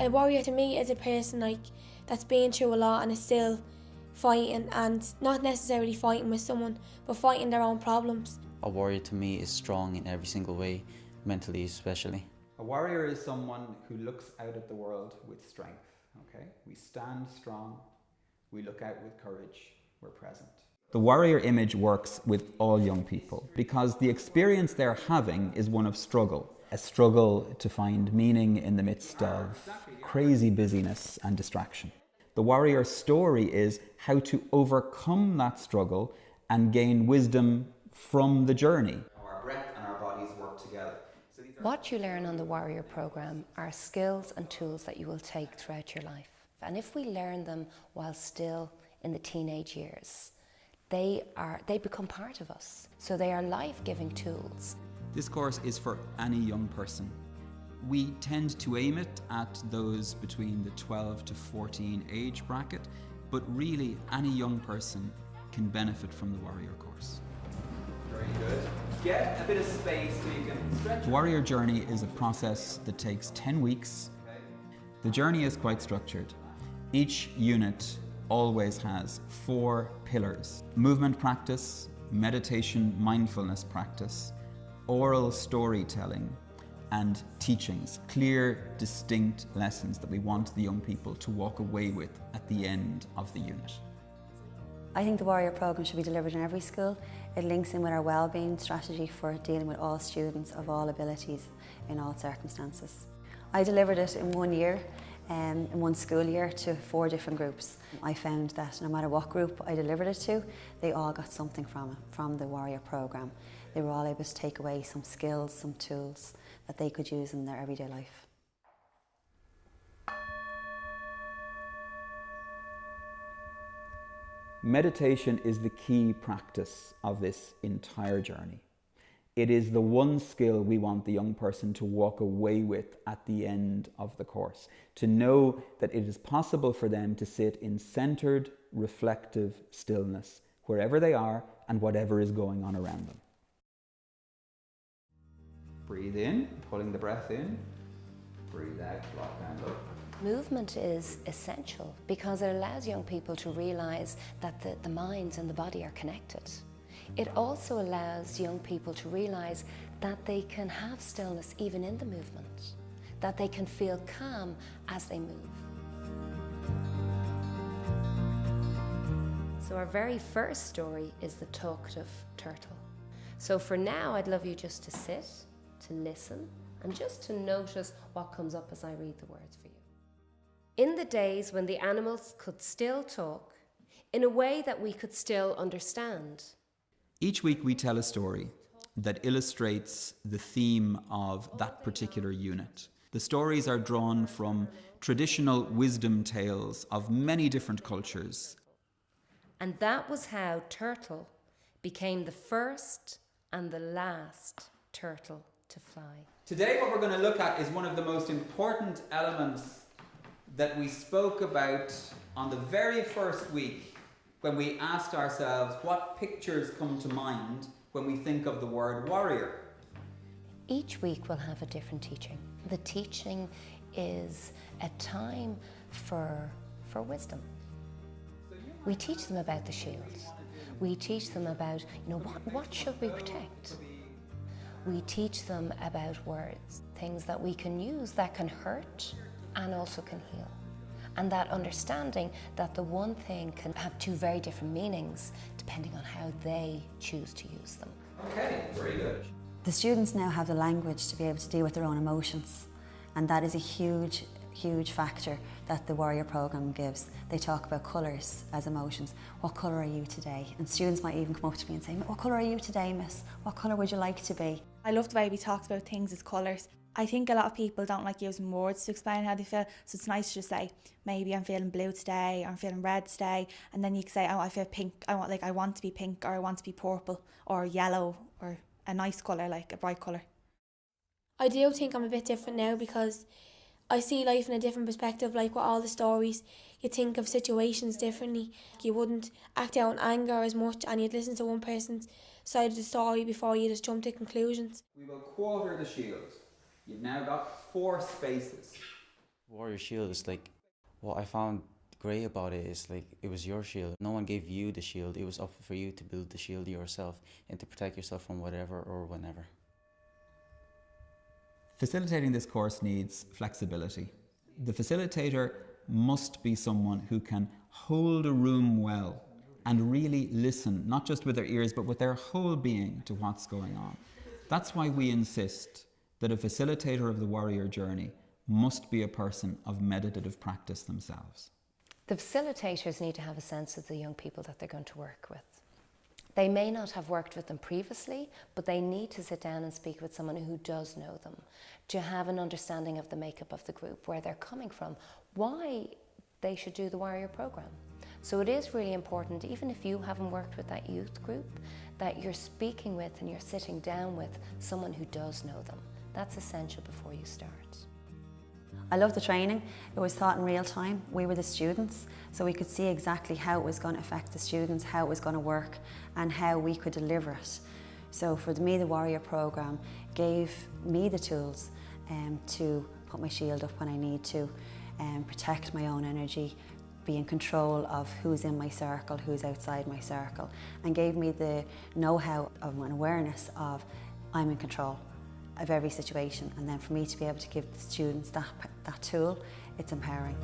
A warrior to me is a person like that's been through a lot and is still fighting, and not necessarily fighting with someone, but fighting their own problems. A warrior to me is strong in every single way, mentally especially. A warrior is someone who looks out at the world with strength, okay? We stand strong, we look out with courage, we're present. The warrior image works with all young people because the experience they're having is one of struggle. A struggle to find meaning in the midst of crazy busyness and distraction. The warrior story is how to overcome that struggle and gain wisdom from the journey. Our breath and our bodies work together. What you learn on the Warrior Programme are skills and tools that you will take throughout your life. And if we learn them while still in the teenage years, they become part of us. So they are life-giving tools. This course is for any young person. We tend to aim it at those between the 12 to 14 age bracket, but really any young person can benefit from the Warrior course. Very good. Get a bit of space so you can stretch. The Warrior Journey is a process that takes 10 weeks. The journey is quite structured. Each unit always has 4 pillars: movement practice, meditation, mindfulness practice, oral storytelling, and teachings, clear, distinct lessons that we want the young people to walk away with at the end of the unit. I think the Warrior Programme should be delivered in every school. It links in with our wellbeing strategy for dealing with all students of all abilities in all circumstances. I delivered it in 1 year, in 1 school year, to 4 different groups. I found that no matter what group I delivered it to, they all got something from it, from the Warrior Programme. They were all able to take away some skills, some tools that they could use in their everyday life. Meditation is the key practice of this entire journey. It is the one skill we want the young person to walk away with at the end of the course, to know that it is possible for them to sit in centered, reflective stillness wherever they are and whatever is going on around them. Breathe in, pulling the breath in. Breathe out, lock down, look. Movement is essential because it allows young people to realise that the mind and the body are connected. It also allows young people to realise that they can have stillness even in the movement, that they can feel calm as they move. So our very first story is the Talkative Turtle. So for now, I'd love you just to sit, to listen, and just to notice what comes up as I read the words for you. In the days when the animals could still talk, in a way that we could still understand. Each week we tell a story that illustrates the theme of that particular unit. The stories are drawn from traditional wisdom tales of many different cultures. And that was how Turtle became the first and the last turtle to fly. Today what we're going to look at is one of the most important elements that we spoke about on the very first week when we asked ourselves what pictures come to mind when we think of the word warrior. Each week we'll have a different teaching. The teaching is a time for wisdom. We teach them about the shield. We teach them about, what should we protect? We teach them about words, things that we can use that can hurt and also can heal. And that understanding that the one thing can have 2 very different meanings depending on how they choose to use them. Okay, very good. The students now have the language to be able to deal with their own emotions, and that is a huge, huge factor that the Warrior Programme gives. They talk about colours as emotions. What colour are you today? And students might even come up to me and say, what colour are you today, miss? What colour would you like to be? I love the way we talked about things as colours. I think a lot of people don't like using words to explain how they feel, so it's nice to just say, maybe I'm feeling blue today, or I'm feeling red today, and then you can say, oh, I feel pink, I want to be pink, or I want to be purple, or yellow, or a nice colour, like a bright colour. I do think I'm a bit different now because I see life in a different perspective, like with all the stories. You think of situations differently. You wouldn't act out in anger as much, and you'd listen to one person's side of the story before you just jump to conclusions. We will quarter the shield. You've now got 4 spaces. Warrior shield is like, what I found great about it is like, it was your shield. No one gave you the shield. It was up for you to build the shield yourself and to protect yourself from whatever or whenever. Facilitating this course needs flexibility. The facilitator must be someone who can hold a room well and really listen, not just with their ears, but with their whole being to what's going on. That's why we insist that a facilitator of the warrior journey must be a person of meditative practice themselves. The facilitators need to have a sense of the young people that they're going to work with. They may not have worked with them previously, but they need to sit down and speak with someone who does know them, to have an understanding of the makeup of the group, where they're coming from, why they should do the warrior program. So it is really important, even if you haven't worked with that youth group, that you're speaking with and you're sitting down with someone who does know them. That's essential before you start. I love the training. It was taught in real time. We were the students, so we could see exactly how it was going to affect the students, how it was going to work, and how we could deliver it. So for me, the warrior program gave me the tools to put my shield up when I need to, protect my own energy, be in control of who's in my circle, who's outside my circle, and gave me the know-how of an awareness of I'm in control of every situation. And then for me to be able to give the students that tool, it's empowering.